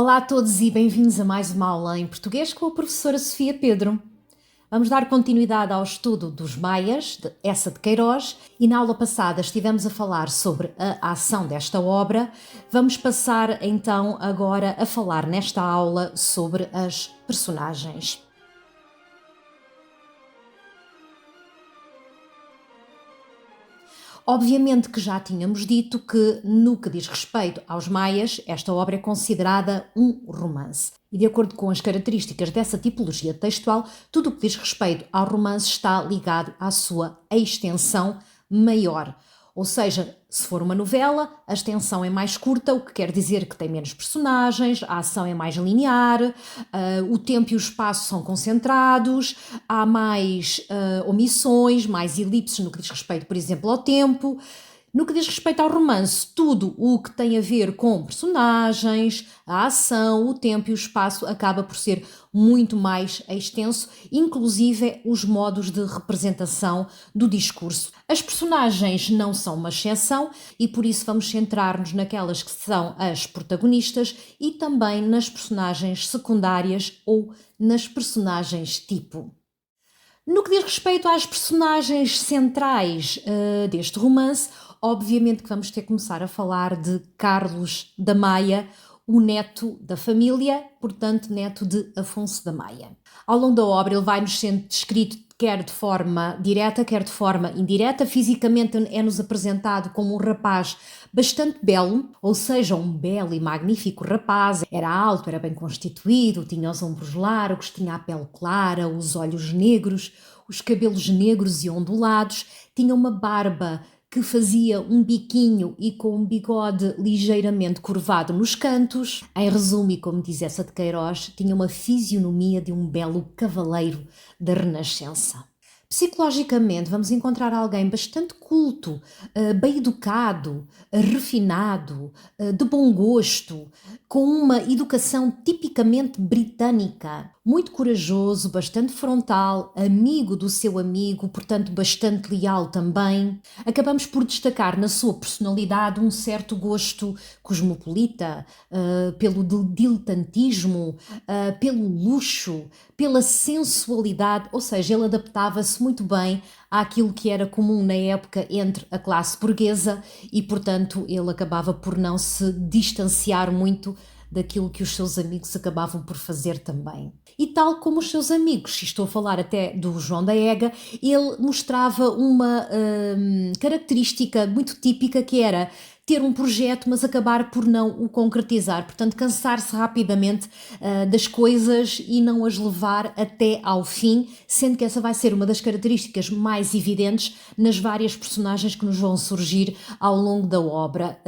Olá a todos e bem-vindos a mais uma aula em português com a professora Sofia Pedro. Vamos dar continuidade ao estudo dos Maias, de Eça de Queiroz, e na aula passada estivemos a falar sobre a ação desta obra. Vamos passar então agora a falar nesta aula sobre as personagens. Obviamente que já tínhamos dito que, no que diz respeito aos Maias, esta obra é considerada um romance. E de acordo com as características dessa tipologia textual, tudo o que diz respeito ao romance está ligado à sua extensão maior. Ou seja, se for uma novela, a extensão é mais curta, o que quer dizer que tem menos personagens, a ação é mais linear, o tempo e o espaço são concentrados, há mais omissões, mais elipses no que diz respeito, por exemplo, ao tempo. No que diz respeito ao romance, tudo o que tem a ver com personagens, a ação, o tempo e o espaço acaba por ser muito mais extenso, inclusive os modos de representação do discurso. As personagens não são uma exceção e por isso vamos centrar-nos naquelas que são as protagonistas e também nas personagens secundárias ou nas personagens tipo. No que diz respeito às personagens centrais deste romance, obviamente que vamos ter que começar a falar de Carlos da Maia, o neto da família, portanto, neto de Afonso da Maia. Ao longo da obra ele vai-nos sendo descrito quer de forma direta, quer de forma indireta. Fisicamente é-nos apresentado como um rapaz bastante belo, ou seja, um belo e magnífico rapaz. Era alto, era bem constituído, tinha os ombros largos, tinha a pele clara, os olhos negros, os cabelos negros e ondulados, tinha uma barba que fazia um biquinho e com um bigode ligeiramente curvado nos cantos. Em resumo, e como diz Eça de Queiroz, tinha uma fisionomia de um belo cavaleiro da Renascença. Psicologicamente, vamos encontrar alguém bastante culto, bem educado, refinado, de bom gosto, com uma educação tipicamente britânica, muito corajoso, bastante frontal, amigo do seu amigo, portanto bastante leal também. Acabamos por destacar na sua personalidade um certo gosto cosmopolita, pelo diletantismo, pelo luxo, pela sensualidade, ou seja, ele adaptava-se muito bem àquilo que era comum na época entre a classe burguesa e, portanto, ele acabava por não se distanciar muito daquilo que os seus amigos acabavam por fazer também. E tal como os seus amigos, estou a falar até do João da Ega, ele mostrava uma característica muito típica que era ter um projeto, mas acabar por não o concretizar. Portanto, cansar-se rapidamente das coisas e não as levar até ao fim, sendo que essa vai ser uma das características mais evidentes nas várias personagens que nos vão surgir ao longo da obra.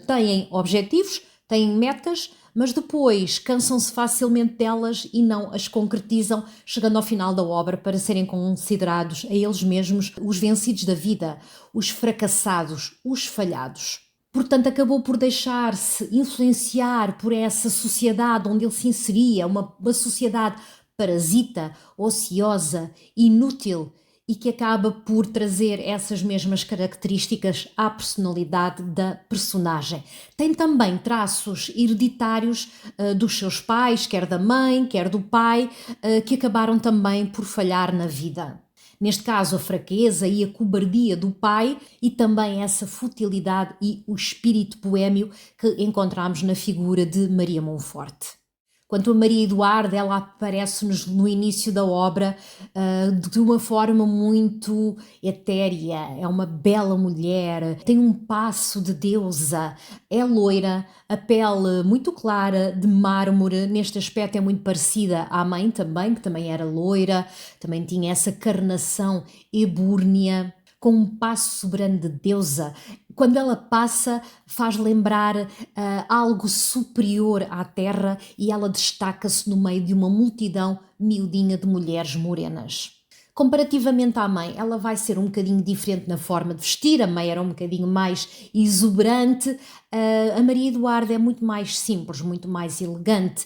Têm objetivos, têm metas, mas depois cansam-se facilmente delas e não as concretizam, chegando ao final da obra para serem considerados a eles mesmos os vencidos da vida, os fracassados, os falhados. Portanto, acabou por deixar-se influenciar por essa sociedade onde ele se inseria, uma sociedade parasita, ociosa, inútil, e que acaba por trazer essas mesmas características à personalidade da personagem. Tem também traços hereditários dos seus pais, quer da mãe, quer do pai, que acabaram também por falhar na vida. Neste caso, a fraqueza e a cobardia do pai e também essa futilidade e o espírito boémio que encontramos na figura de Maria Monforte. Quanto a Maria Eduarda, ela aparece-nos no início da obra de uma forma muito etérea. É uma bela mulher, tem um passo de deusa, é loira, a pele muito clara, de mármore. Neste aspecto é muito parecida à mãe também, que também era loira, também tinha essa carnação ebúrnea, com um passo soberano de deusa. Quando ela passa, faz lembrar algo superior à terra e ela destaca-se no meio de uma multidão miudinha de mulheres morenas. Comparativamente à mãe, ela vai ser um bocadinho diferente na forma de vestir. A mãe era um bocadinho mais exuberante, a Maria Eduarda é muito mais simples, muito mais elegante.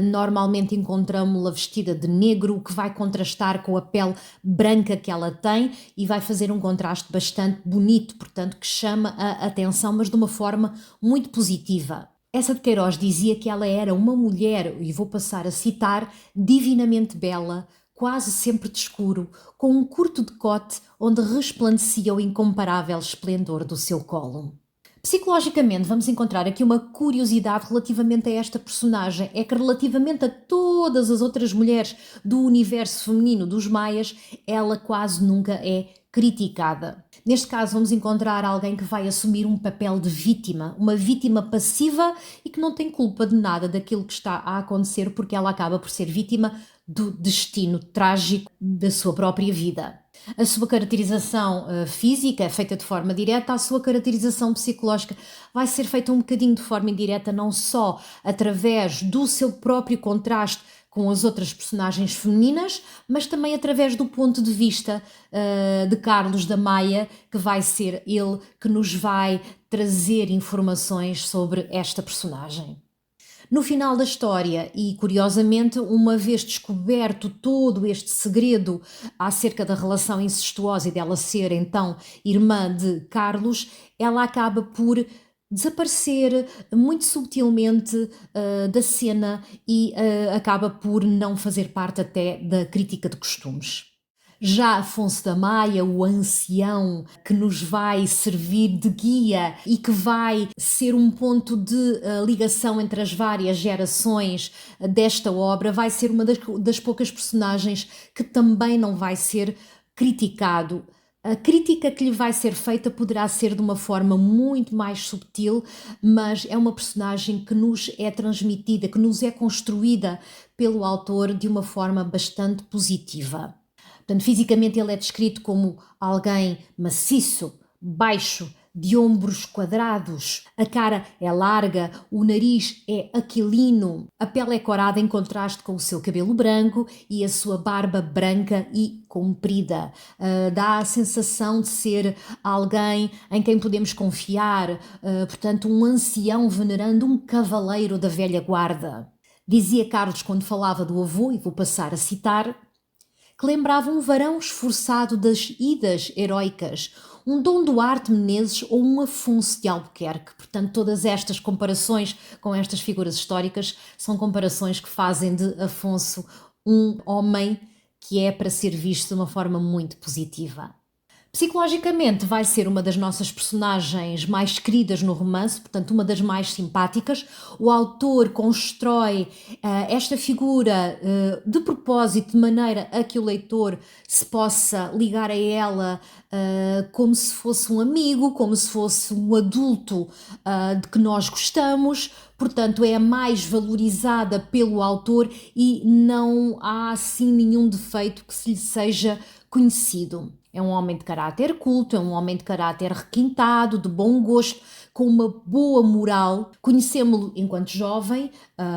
Normalmente encontramos-la vestida de negro, o que vai contrastar com a pele branca que ela tem e vai fazer um contraste bastante bonito, portanto, que chama a atenção, mas de uma forma muito positiva. Essa de Queiroz dizia que ela era uma mulher, e vou passar a citar, divinamente bela, quase sempre de escuro, com um curto decote onde resplandecia o incomparável esplendor do seu colo. Psicologicamente, vamos encontrar aqui uma curiosidade relativamente a esta personagem. É que, relativamente a todas as outras mulheres do universo feminino dos maias, ela quase nunca é criticada. Neste caso, vamos encontrar alguém que vai assumir um papel de vítima, uma vítima passiva e que não tem culpa de nada daquilo que está a acontecer, porque ela acaba por ser vítima do destino trágico da sua própria vida. A sua caracterização física é feita de forma direta, a sua caracterização psicológica vai ser feita um bocadinho de forma indireta, não só através do seu próprio contraste com as outras personagens femininas, mas também através do ponto de vista de Carlos da Maia, que vai ser ele que nos vai trazer informações sobre esta personagem. No final da história, e curiosamente, uma vez descoberto todo este segredo acerca da relação incestuosa e dela ser então irmã de Carlos, ela acaba por desaparecer muito subtilmente da cena e acaba por não fazer parte até da crítica de costumes. Já Afonso da Maia, o ancião que nos vai servir de guia e que vai ser um ponto de ligação entre as várias gerações desta obra, vai ser uma das poucas personagens que também não vai ser criticado. A crítica que lhe vai ser feita poderá ser de uma forma muito mais subtil, mas é uma personagem que nos é transmitida, que nos é construída pelo autor de uma forma bastante positiva. Portanto, fisicamente ele é descrito como alguém maciço, baixo, de ombros quadrados, a cara é larga, o nariz é aquilino, a pele é corada em contraste com o seu cabelo branco e a sua barba branca e comprida. Dá a sensação de ser alguém em quem podemos confiar, portanto, um ancião venerando um cavaleiro da velha guarda. Dizia Carlos quando falava do avô, e vou passar a citar, que lembrava um varão esforçado das idas heroicas, um Dom Duarte Menezes ou um Afonso de Albuquerque. Portanto, todas estas comparações com estas figuras históricas são comparações que fazem de Afonso um homem que é para ser visto de uma forma muito positiva. Psicologicamente vai ser uma das nossas personagens mais queridas no romance, portanto uma das mais simpáticas. O autor constrói esta figura de propósito, de maneira a que o leitor se possa ligar a ela como se fosse um amigo, como se fosse um adulto de que nós gostamos. Portanto, é a mais valorizada pelo autor e não há assim nenhum defeito que se lhe seja conhecido. É um homem de caráter culto, é um homem de caráter requintado, de bom gosto, com uma boa moral. Conhecemos-lo enquanto jovem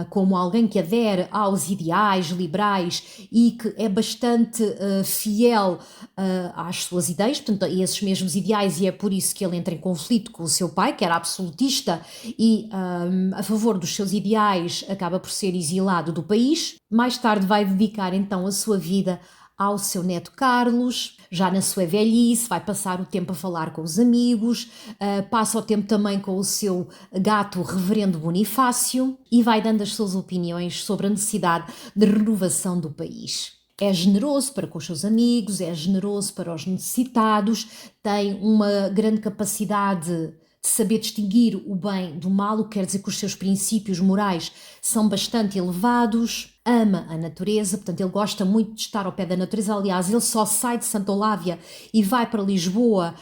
como alguém que adere aos ideais liberais e que é bastante fiel às suas ideias, portanto, a esses mesmos ideais, e é por isso que ele entra em conflito com o seu pai, que era absolutista e a favor dos seus ideais acaba por ser exilado do país. Mais tarde vai dedicar então a sua vida ao seu neto Carlos, já na sua velhice, vai passar o tempo a falar com os amigos, passa o tempo também com o seu gato Reverendo Bonifácio e vai dando as suas opiniões sobre a necessidade de renovação do país. É generoso para com os seus amigos, é generoso para os necessitados, tem uma grande capacidade de saber distinguir o bem do mal, o que quer dizer que os seus princípios morais são bastante elevados, ama a natureza, portanto ele gosta muito de estar ao pé da natureza. Aliás, ele só sai de Santa Olávia e vai para Lisboa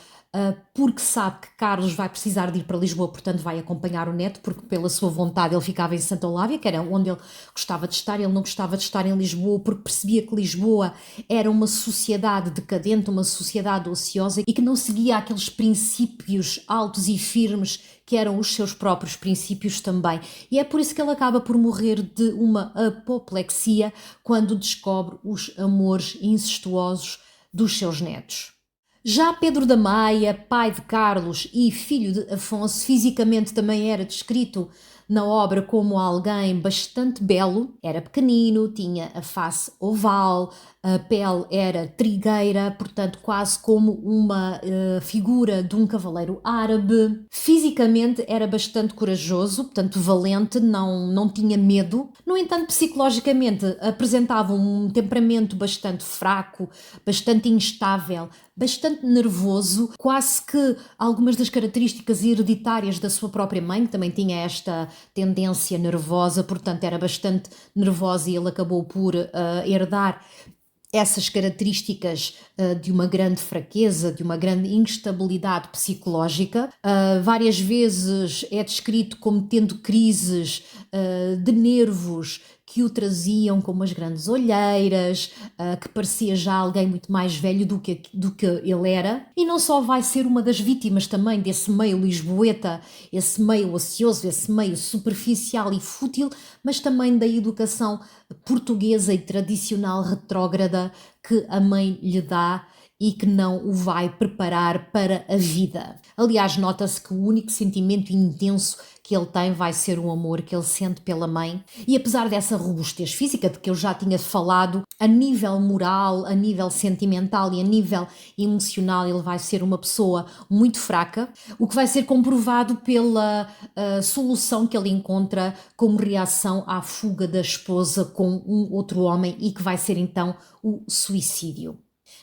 porque sabe que Carlos vai precisar de ir para Lisboa, portanto vai acompanhar o neto, porque pela sua vontade ele ficava em Santa Olávia, que era onde ele gostava de estar. Ele não gostava de estar em Lisboa porque percebia que Lisboa era uma sociedade decadente, uma sociedade ociosa e que não seguia aqueles princípios altos e firmes que eram os seus próprios princípios também. E é por isso que ele acaba por morrer de uma apoplexia quando descobre os amores incestuosos dos seus netos. Já Pedro da Maia, pai de Carlos e filho de Afonso, fisicamente também era descrito na obra como alguém bastante belo. Era pequenino, tinha a face oval, a pele era trigueira, portanto quase como uma figura de um cavaleiro árabe. Fisicamente era bastante corajoso, portanto valente, não tinha medo. No entanto, psicologicamente apresentava um temperamento bastante fraco, bastante instável, bastante nervoso, quase que algumas das características hereditárias da sua própria mãe, que também tinha esta tendência nervosa, portanto era bastante nervosa e ele acabou por herdar essas características de uma grande fraqueza, de uma grande instabilidade psicológica. Várias vezes é descrito como tendo crises de nervos que o traziam com umas grandes olheiras, que parecia já alguém muito mais velho do que ele era. E não só vai ser uma das vítimas também desse meio lisboeta, esse meio ocioso, esse meio superficial e fútil, mas também da educação portuguesa e tradicional retrógrada que a mãe lhe dá e que não o vai preparar para a vida. Aliás, nota-se que o único sentimento intenso que ele tem vai ser o amor que ele sente pela mãe. E apesar dessa robustez física de que eu já tinha falado, a nível moral, a nível sentimental e a nível emocional, ele vai ser uma pessoa muito fraca, o que vai ser comprovado pela solução que ele encontra como reação à fuga da esposa com um outro homem e que vai ser então o suicídio.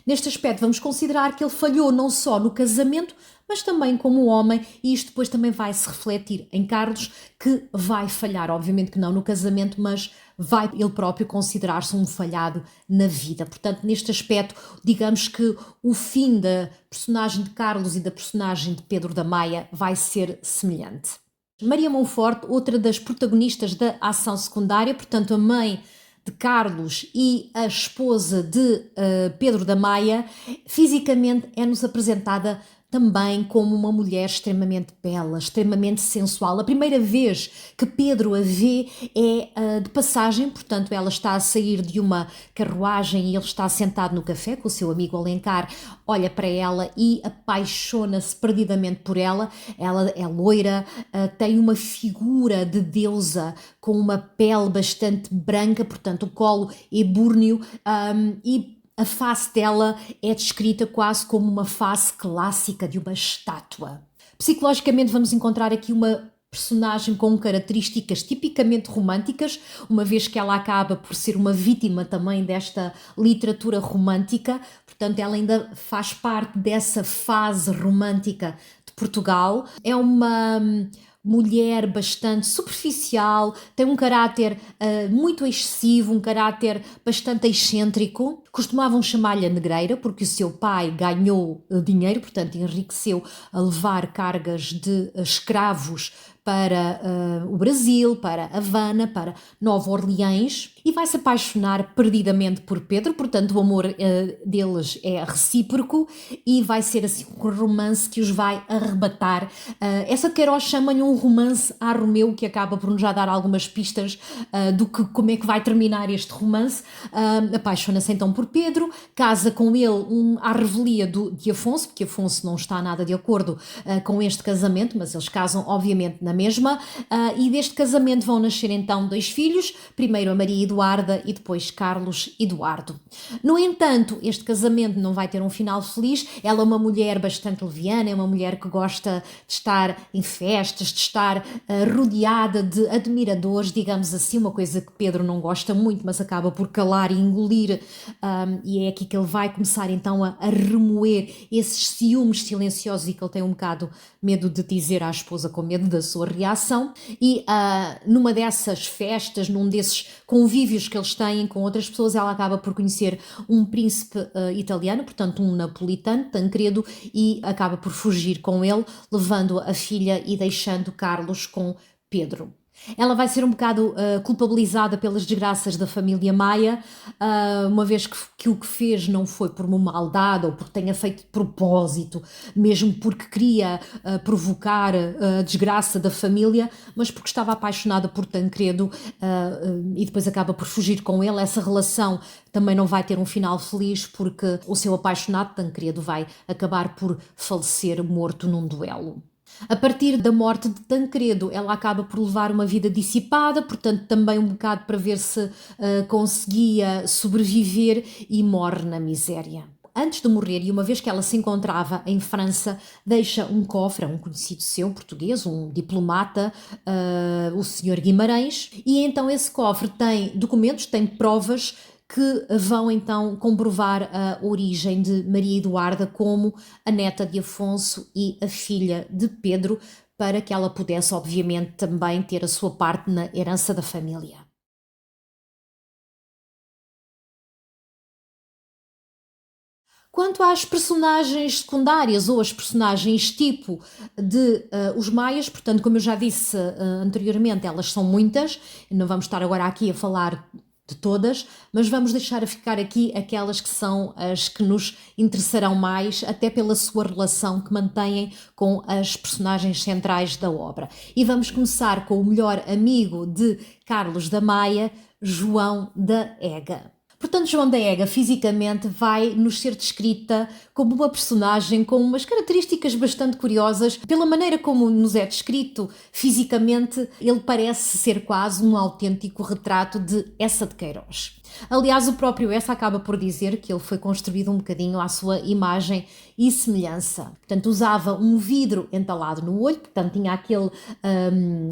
Neste aspecto, vamos considerar que ele falhou não só no casamento, mas também como homem, e isto depois também vai se refletir em Carlos, que vai falhar, obviamente que não no casamento, mas vai ele próprio considerar-se um falhado na vida. Portanto, neste aspecto, digamos que o fim da personagem de Carlos e da personagem de Pedro da Maia vai ser semelhante. Maria Monforte, outra das protagonistas da ação secundária, portanto a mãe de Carlos e a esposa de Pedro da Maia, fisicamente é-nos apresentada também como uma mulher extremamente bela, extremamente sensual. A primeira vez que Pedro a vê é de passagem, portanto ela está a sair de uma carruagem e ele está sentado no café com o seu amigo Alencar, olha para ela e apaixona-se perdidamente por ela. Ela é loira, tem uma figura de deusa com uma pele bastante branca, portanto o colo é búrneo e a face dela é descrita quase como uma face clássica de uma estátua. Psicologicamente vamos encontrar aqui uma personagem com características tipicamente românticas, uma vez que ela acaba por ser uma vítima também desta literatura romântica, portanto ela ainda faz parte dessa fase romântica de Portugal. É uma mulher bastante superficial, tem um caráter muito excessivo, um caráter bastante excêntrico. Costumavam chamar-lhe a negreira porque o seu pai ganhou dinheiro, portanto enriqueceu a levar cargas de escravos para o Brasil, para Havana, para Nova Orleans, e vai se apaixonar perdidamente por Pedro, portanto o amor deles é recíproco e vai ser assim um romance que os vai arrebatar. Essa de Queiroz chama-lhe um romance à Romeu, que acaba por nos já dar algumas pistas do que, como é que vai terminar este romance. Apaixona-se então por Pedro, casa com ele à revelia de Afonso, porque Afonso não está nada de acordo com este casamento, mas eles casam obviamente na mesma, e deste casamento vão nascer então 2 filhos, primeiro a Maria Eduarda e depois Carlos Eduardo. No entanto, este casamento não vai ter um final feliz. Ela é uma mulher bastante leviana, é uma mulher que gosta de estar em festas, de estar rodeada de admiradores, digamos assim, uma coisa que Pedro não gosta muito, mas acaba por calar e engolir, e é aqui que ele vai começar então a remoer esses ciúmes silenciosos e que ele tem um bocado medo de dizer à esposa, com medo da sua reação. E numa dessas festas, num desses convívios que eles têm com outras pessoas, ela acaba por conhecer um príncipe italiano, portanto um napolitano, Tancredo, e acaba por fugir com ele, levando a filha e deixando Carlos com Pedro. Ela vai ser um bocado culpabilizada pelas desgraças da família Maia, uma vez que o que fez não foi por uma maldade ou porque tenha feito de propósito, mesmo porque queria provocar a desgraça da família, mas porque estava apaixonada por Tancredo e depois acaba por fugir com ele. Essa relação também não vai ter um final feliz porque o seu apaixonado Tancredo vai acabar por falecer morto num duelo. A partir da morte de Tancredo, ela acaba por levar uma vida dissipada, portanto, também um bocado para ver se conseguia sobreviver e morre na miséria. Antes de morrer, e uma vez que ela se encontrava em França, deixa um cofre a um conhecido seu, português, um diplomata, o Sr. Guimarães, e então esse cofre tem documentos, tem provas que vão então comprovar a origem de Maria Eduarda como a neta de Afonso e a filha de Pedro, para que ela pudesse, obviamente, também ter a sua parte na herança da família. Quanto às personagens secundárias ou as personagens tipo de os Maias, portanto, como eu já disse anteriormente, elas são muitas, não vamos estar agora aqui a falar de todas, mas vamos deixar a ficar aqui aquelas que são as que nos interessarão mais, até pela sua relação que mantêm com as personagens centrais da obra. E vamos começar com o melhor amigo de Carlos da Maia, João da Ega. Portanto, João da Ega, fisicamente, vai nos ser descrita como uma personagem com umas características bastante curiosas. Pela maneira como nos é descrito fisicamente, ele parece ser quase um autêntico retrato de Eça de Queiroz. Aliás, o próprio Eça acaba por dizer que ele foi construído um bocadinho à sua imagem e semelhança. Portanto, usava um vidro entalado no olho, portanto, tinha aquele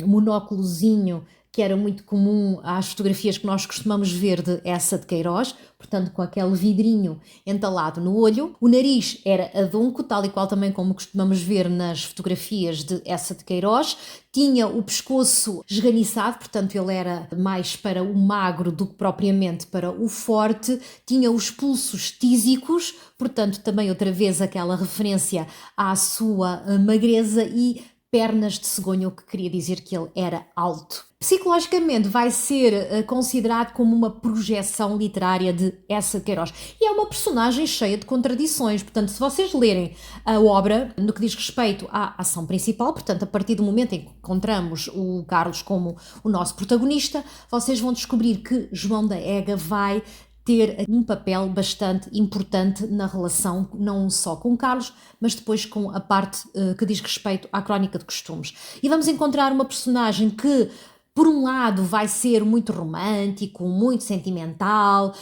monóculozinho que era muito comum às fotografias que nós costumamos ver de Eça de Queiroz, portanto com aquele vidrinho entalado no olho. O nariz era adunco, tal e qual também como costumamos ver nas fotografias de Eça de Queiroz. Tinha o pescoço esganiçado, portanto ele era mais para o magro do que propriamente para o forte. Tinha os pulsos tísicos, portanto também outra vez aquela referência à sua magreza, e pernas de cegonha, o que queria dizer que ele era alto. Psicologicamente vai ser considerado como uma projeção literária de Eça de Queiroz. E é uma personagem cheia de contradições. Portanto, se vocês lerem a obra, no que diz respeito à ação principal, portanto, a partir do momento em que encontramos o Carlos como o nosso protagonista, vocês vão descobrir que João da Ega vai ter um papel bastante importante na relação, não só com Carlos, mas depois com a parte que diz respeito à crónica de costumes. E vamos encontrar uma personagem que, por um lado, vai ser muito romântico, muito sentimental,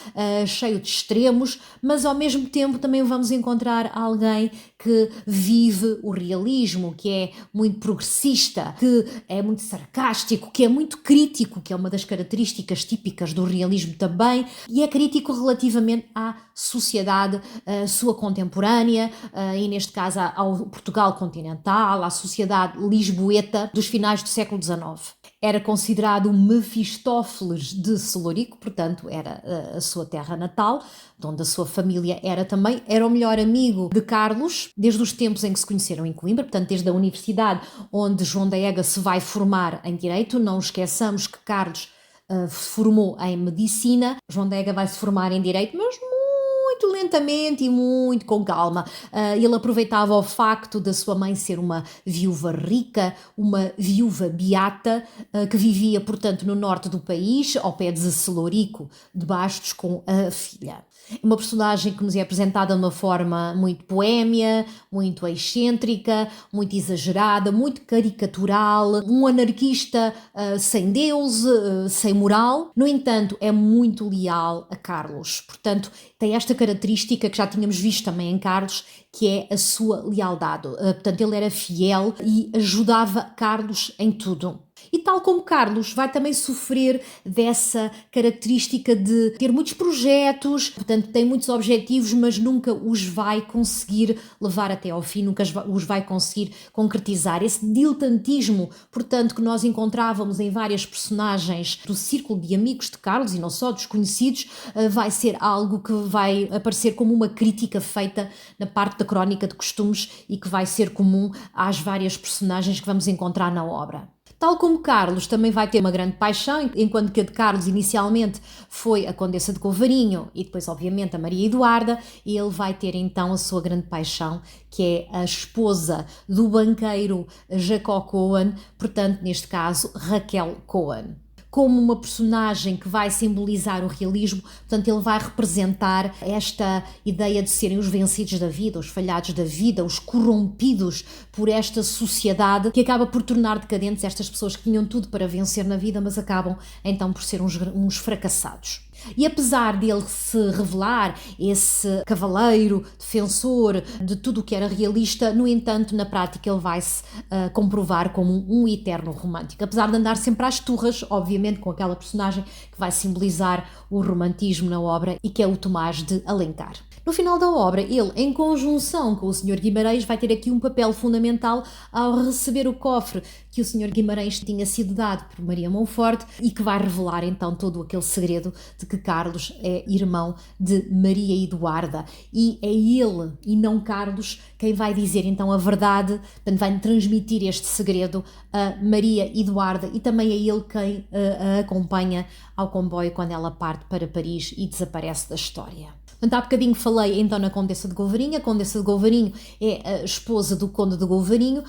cheio de extremos, mas ao mesmo tempo também vamos encontrar alguém que vive o realismo, que é muito progressista, que é muito sarcástico, que é muito crítico, que é uma das características típicas do realismo também, e é crítico relativamente à sociedade sua contemporânea, e neste caso ao Portugal continental, à sociedade lisboeta dos finais do século XIX. Era considerado o Mefistófeles de Celorico, portanto era a sua terra natal, de onde a sua família era também. Era o melhor amigo de Carlos, desde os tempos em que se conheceram em Coimbra, portanto desde a universidade onde João da Ega se vai formar em Direito. Não esqueçamos que Carlos se formou em Medicina, João da Ega vai se formar em Direito, mas muito lentamente e muito com calma. Ele aproveitava o facto da sua mãe ser uma viúva rica, uma viúva beata, que vivia, portanto, no norte do país, ao pé de Celorico de Bastos, com a filha. Uma personagem que nos é apresentada de uma forma muito poémia, muito excêntrica, muito exagerada, muito caricatural, um anarquista sem Deus, sem moral. No entanto, é muito leal a Carlos. Portanto, tem esta característica que já tínhamos visto também em Carlos, que é a sua lealdade. Portanto, ele era fiel e ajudava Carlos em tudo. E tal como Carlos, vai também sofrer dessa característica de ter muitos projetos, portanto tem muitos objetivos, mas nunca os vai conseguir levar até ao fim, nunca os vai conseguir concretizar. Esse diletantismo, portanto, que nós encontrávamos em várias personagens do círculo de amigos de Carlos, e não só dos conhecidos, vai ser algo que vai aparecer como uma crítica feita na parte da crónica de costumes e que vai ser comum às várias personagens que vamos encontrar na obra. Tal como Carlos também vai ter uma grande paixão, enquanto que a de Carlos inicialmente foi a Condessa de Covarinho e depois obviamente a Maria Eduarda, ele vai ter então a sua grande paixão, que é a esposa do banqueiro Jacó Cohen, portanto neste caso Raquel Cohen. como uma personagem que vai simbolizar o realismo, portanto ele vai representar esta ideia de serem os vencidos da vida, os falhados da vida, os corrompidos por esta sociedade que acaba por tornar decadentes estas pessoas que tinham tudo para vencer na vida, mas acabam então por ser uns fracassados. E apesar dele se revelar esse cavaleiro, defensor de tudo o que era realista, no entanto, na prática ele vai-se comprovar como um eterno romântico. Apesar de andar sempre às turras, obviamente com aquela personagem que vai simbolizar o romantismo na obra e que é o Tomás de Alencar. No final da obra, ele, em conjunção com o Sr. Guimarães, vai ter aqui um papel fundamental ao receber o cofre que o Sr. Guimarães tinha sido dado por Maria Monforte e que vai revelar então todo aquele segredo de que Carlos é irmão de Maria Eduarda. E é ele, e não Carlos, quem vai dizer então a verdade, portanto vai transmitir este segredo a Maria Eduarda, e também é ele quem a acompanha ao comboio quando ela parte para Paris e desaparece da história. Portanto, há bocadinho falei então na Condessa de Golvarinho. A Condessa de Golvarinho é a esposa do Conde de Golvarinho.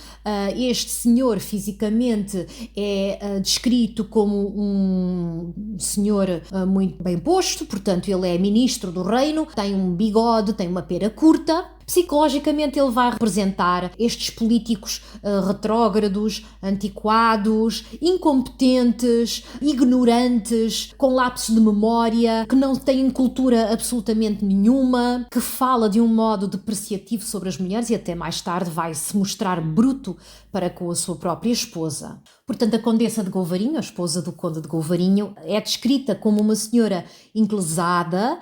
Este senhor fisicamente é descrito como um senhor muito bem posto, portanto ele é ministro do reino, tem um bigode, tem uma pera curta. Psicologicamente ele vai representar estes políticos retrógrados, antiquados, incompetentes, ignorantes, com lapsos de memória, que não têm cultura absolutamente nenhuma, que fala de um modo depreciativo sobre as mulheres e até mais tarde vai se mostrar bruto para com a sua própria esposa. Portanto, a Condessa de Golvarinho, a esposa do Conde de Golvarinho, é descrita como uma senhora inglesada,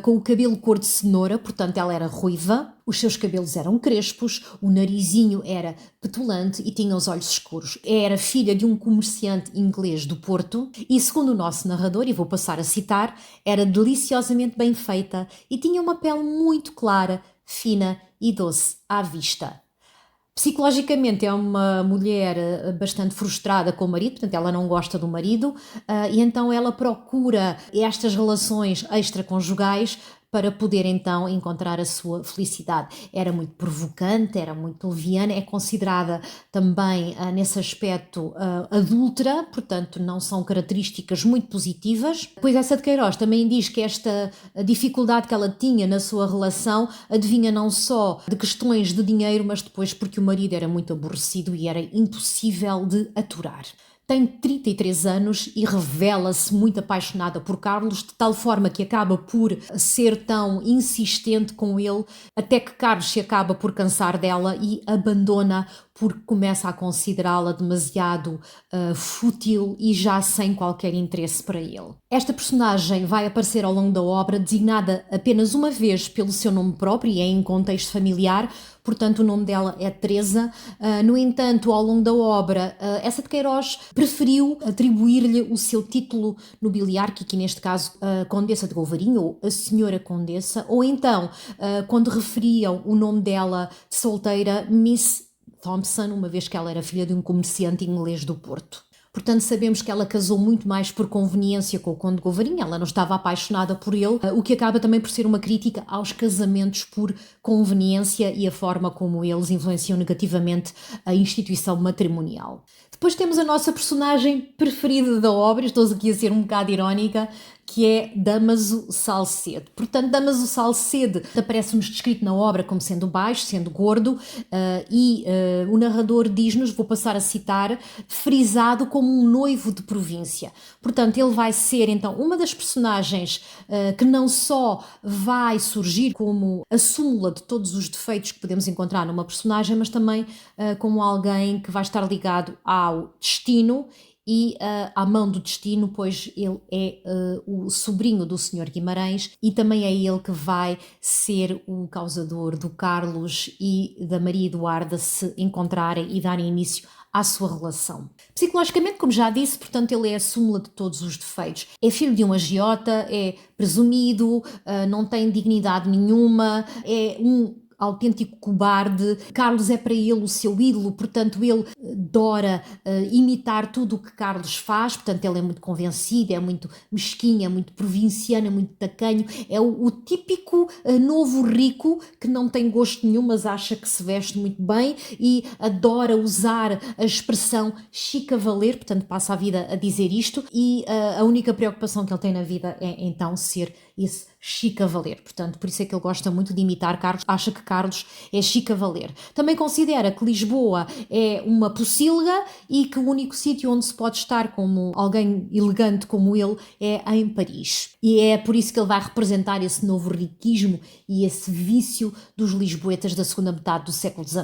com o cabelo cor de cenoura, portanto ela era ruiva, os seus cabelos eram crespos, o narizinho era petulante e tinha os olhos escuros. Era filha de um comerciante inglês do Porto e, segundo o nosso narrador, e vou passar a citar, era deliciosamente bem feita e tinha uma pele muito clara, fina e doce à vista. Psicologicamente é uma mulher bastante frustrada com o marido, portanto ela não gosta do marido e então ela procura estas relações extraconjugais para poder então encontrar a sua felicidade. Era muito provocante, era muito leviana, é considerada também nesse aspecto adúltera, portanto não são características muito positivas. Pois essa de Queiroz também diz que esta dificuldade que ela tinha na sua relação adivinha não só de questões de dinheiro, mas depois porque o marido era muito aborrecido e era impossível de aturar. Tem 33 anos e revela-se muito apaixonada por Carlos, de tal forma que acaba por ser tão insistente com ele, até que Carlos se acaba por cansar dela e abandona porque começa a considerá-la demasiado fútil e já sem qualquer interesse para ele. Esta personagem vai aparecer ao longo da obra designada apenas uma vez pelo seu nome próprio e é em contexto familiar, portanto o nome dela é Teresa. No entanto, ao longo da obra, essa de Queiroz preferiu atribuir-lhe o seu título nobiliário, que aqui neste caso a Condessa de Golvarinho, ou a Senhora Condessa, ou então, quando referiam o nome dela de solteira, Miss Thompson, uma vez que ela era filha de um comerciante inglês do Porto. Portanto, sabemos que ela casou muito mais por conveniência com o Conde de Golvarinho, ela não estava apaixonada por ele, o que acaba também por ser uma crítica aos casamentos por conveniência e a forma como eles influenciam negativamente a instituição matrimonial. Depois temos a nossa personagem preferida da obra, estou aqui a ser um bocado irónica, que é Dámaso Salcedo. Portanto, Dámaso Salcedo aparece-nos descrito na obra como sendo baixo, sendo gordo, e o narrador diz-nos, vou passar a citar, frisado como um noivo de província. Portanto, ele vai ser então uma das personagens que não só vai surgir como a súmula de todos os defeitos que podemos encontrar numa personagem, mas também como alguém que vai estar ligado ao destino e à mão do destino, pois ele é o sobrinho do Sr. Guimarães e também é ele que vai ser o causador do Carlos e da Maria Eduarda se encontrarem e darem início à sua relação. Psicologicamente, como já disse, portanto, ele é a súmula de todos os defeitos. É filho de um agiota, é presumido, não tem dignidade nenhuma, é um autêntico cobarde. Carlos é para ele o seu ídolo, portanto ele adora imitar tudo o que Carlos faz, portanto ele é muito convencido, é muito mesquinho, é muito provinciano, é muito tacanho, é o típico novo rico que não tem gosto nenhum, mas acha que se veste muito bem e adora usar a expressão chique a valer, portanto passa a vida a dizer isto e a única preocupação que ele tem na vida é então ser esse chique a valer. Portanto, por isso é que ele gosta muito de imitar Carlos, acha que Carlos é chique a valer. Também considera que Lisboa é uma pocilga e que o único sítio onde se pode estar como alguém elegante como ele é em Paris. E é por isso que ele vai representar esse novo riquismo e esse vício dos lisboetas da segunda metade do século XIX.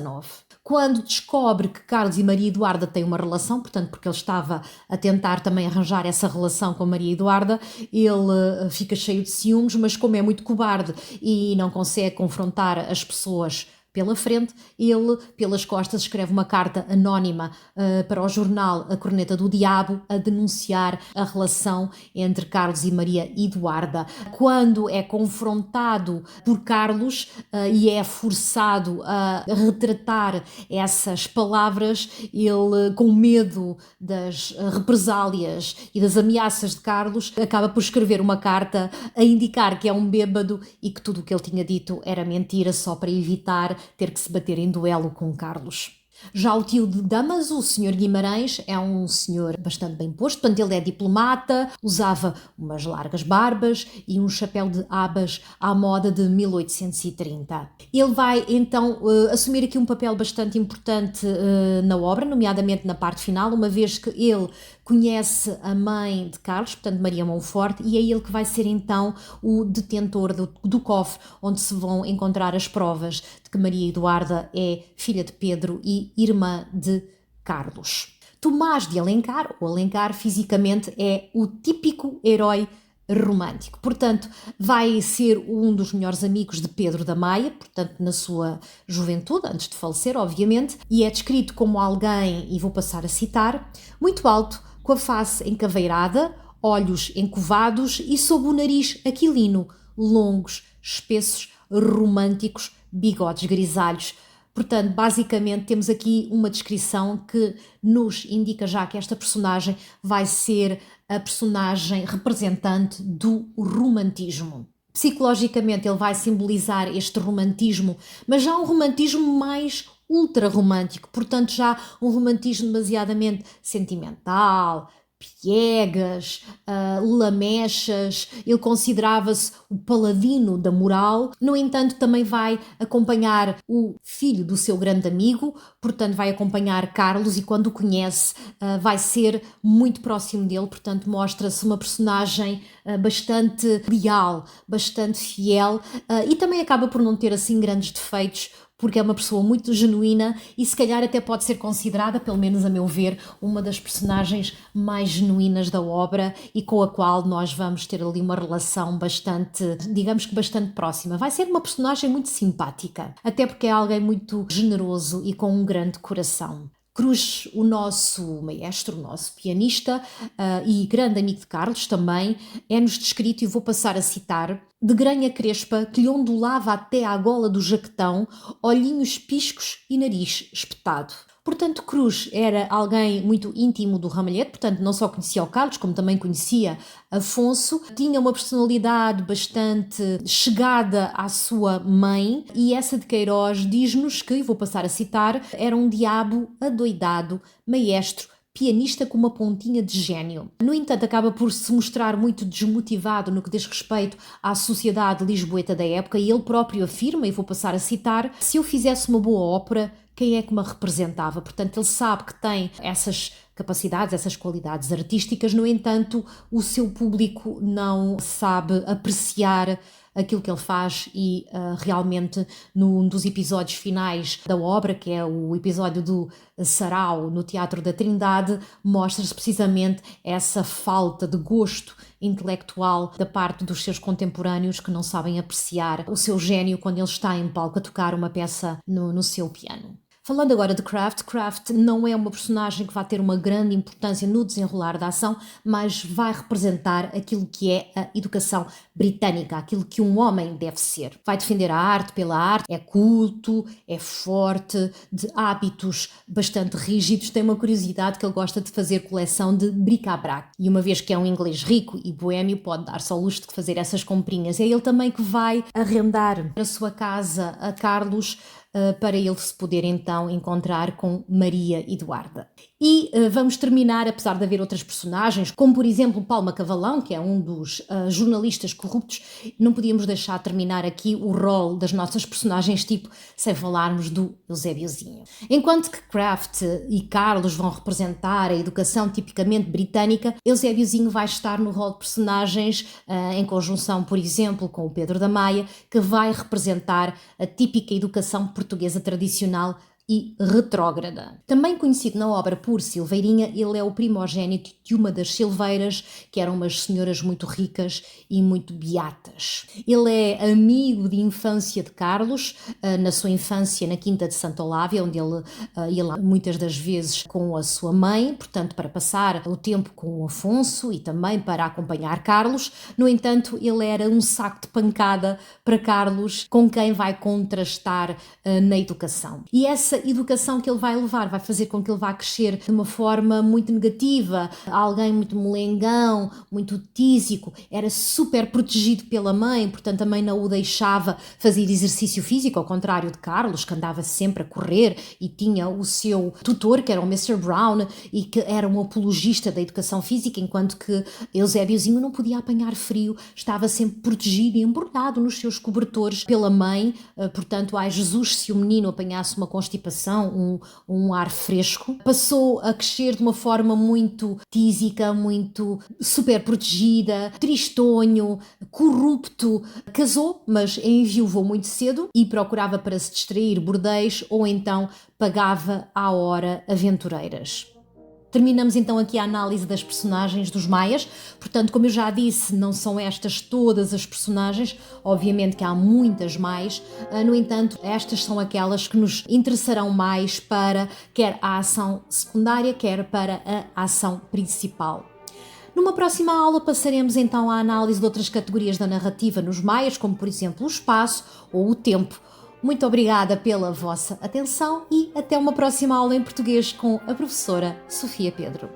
Quando descobre que Carlos e Maria Eduarda têm uma relação, portanto, porque ele estava a tentar também arranjar essa relação com Maria Eduarda, ele fica cheio de ciúmes, mas como é muito cobarde e não consegue confrontar as pessoas pela frente, ele, pelas costas, escreve uma carta anónima para o jornal A Corneta do Diabo a denunciar a relação entre Carlos e Maria Eduarda. Quando é confrontado por Carlos e é forçado a retratar essas palavras, ele, com medo das represálias e das ameaças de Carlos, acaba por escrever uma carta a indicar que é um bêbado e que tudo o que ele tinha dito era mentira, só para evitar ter que se bater em duelo com Carlos. Já o tio de Damas, o Sr. Guimarães, é um senhor bastante bem posto, portanto ele é diplomata, usava umas largas barbas e um chapéu de abas à moda de 1830. Ele vai então assumir aqui um papel bastante importante na obra, nomeadamente na parte final, uma vez que ele conhece a mãe de Carlos, portanto Maria Monforte, e é ele que vai ser então o detentor do cofre onde se vão encontrar as provas de que Maria Eduarda é filha de Pedro e irmã de Carlos. Tomás de Alencar, o Alencar fisicamente é o típico herói romântico, portanto vai ser um dos melhores amigos de Pedro da Maia, portanto na sua juventude, antes de falecer obviamente, e é descrito como alguém, e vou passar a citar, muito alto, com a face encaveirada, olhos encovados e sob o nariz aquilino, longos, espessos, românticos, bigodes grisalhos. Portanto, basicamente temos aqui uma descrição que nos indica já que esta personagem vai ser a personagem representante do romantismo. Psicologicamente ele vai simbolizar este romantismo, mas já um romantismo mais ultra-romântico, portanto já um romantismo demasiadamente sentimental, piegas, lamechas, ele considerava-se o paladino da moral, no entanto também vai acompanhar o filho do seu grande amigo, portanto vai acompanhar Carlos e quando o conhece vai ser muito próximo dele, portanto mostra-se uma personagem bastante leal, bastante fiel e também acaba por não ter assim grandes defeitos, porque é uma pessoa muito genuína e se calhar até pode ser considerada, pelo menos a meu ver, uma das personagens mais genuínas da obra e com a qual nós vamos ter ali uma relação bastante, digamos que bastante próxima. Vai ser uma personagem muito simpática, até porque é alguém muito generoso e com um grande coração. Cruz, o nosso maestro, o nosso pianista e grande amigo de Carlos também, é-nos descrito, e vou passar a citar, de granha crespa que lhe ondulava até à gola do jaquetão, olhinhos piscos e nariz espetado. Portanto, Cruz era alguém muito íntimo do ramalhete, portanto não só conhecia o Carlos, como também conhecia Afonso, tinha uma personalidade bastante chegada à sua mãe e essa de Queiroz diz-nos que, e vou passar a citar, era um diabo adoidado, maestro, pianista com uma pontinha de gênio. No entanto, acaba por se mostrar muito desmotivado no que diz respeito à sociedade lisboeta da época e ele próprio afirma, e vou passar a citar, se eu fizesse uma boa ópera, quem é que me representava? Portanto, ele sabe que tem essas capacidades, essas qualidades artísticas, no entanto, o seu público não sabe apreciar aquilo que ele faz e realmente num dos episódios finais da obra, que é o episódio do Sarau no Teatro da Trindade, mostra-se precisamente essa falta de gosto intelectual da parte dos seus contemporâneos que não sabem apreciar o seu gênio quando ele está em palco a tocar uma peça no seu piano. Falando agora de Kraft, Kraft não é uma personagem que vai ter uma grande importância no desenrolar da ação, mas vai representar aquilo que é a educação britânica, aquilo que um homem deve ser. Vai defender a arte pela arte, é culto, é forte, de hábitos bastante rígidos, tem uma curiosidade que ele gosta de fazer coleção de bric-a-brac. E uma vez que é um inglês rico e boémio, pode dar-se ao luxo de fazer essas comprinhas. É ele também que vai arrendar a sua casa a Carlos, para ele se poder então encontrar com Maria Eduarda. E vamos terminar, apesar de haver outras personagens, como por exemplo Palma Cavalão, que é um dos jornalistas corruptos, não podíamos deixar terminar aqui o rol das nossas personagens tipo sem falarmos do Eusébiozinho. Enquanto que Kraft e Carlos vão representar a educação tipicamente britânica, Eusébiozinho vai estar no rol de personagens em conjunção, por exemplo, com o Pedro da Maia, que vai representar a típica educação portuguesa tradicional e retrógrada. Também conhecido na obra por Silveirinha, ele é o primogênito de uma das Silveiras, que eram umas senhoras muito ricas e muito beatas. Ele é amigo de infância de Carlos, na sua infância na Quinta de Santa Olávia, onde ele ia lá muitas das vezes com a sua mãe, portanto para passar o tempo com o Afonso e também para acompanhar Carlos. No entanto, ele era um saco de pancada para Carlos, com quem vai contrastar na educação. E essa educação que ele vai levar vai fazer com que ele vá crescer de uma forma muito negativa, alguém muito molengão, muito tísico, era super protegido pela mãe, portanto a mãe não o deixava fazer exercício físico, ao contrário de Carlos, que andava sempre a correr e tinha o seu tutor, que era o Mr. Brown, e que era um apologista da educação física, enquanto que Eusébiozinho não podia apanhar frio, estava sempre protegido e embrulhado nos seus cobertores pela mãe, portanto, ai Jesus, se o menino apanhasse uma constipação, um ar fresco. Passou a crescer de uma forma muito tísica, muito super protegida, tristonho, corrupto. Casou, mas enviuvou muito cedo e procurava para se distrair bordéis ou então pagava à hora aventureiras. Terminamos então aqui a análise das personagens dos Maias. Portanto, como eu já disse, não são estas todas as personagens, obviamente que há muitas mais, no entanto, estas são aquelas que nos interessarão mais para quer a ação secundária, quer para a ação principal. Numa próxima aula passaremos então à análise de outras categorias da narrativa nos Maias, como por exemplo o espaço ou o tempo. Muito obrigada pela vossa atenção e até uma próxima aula em português com a professora Sofia Pedro.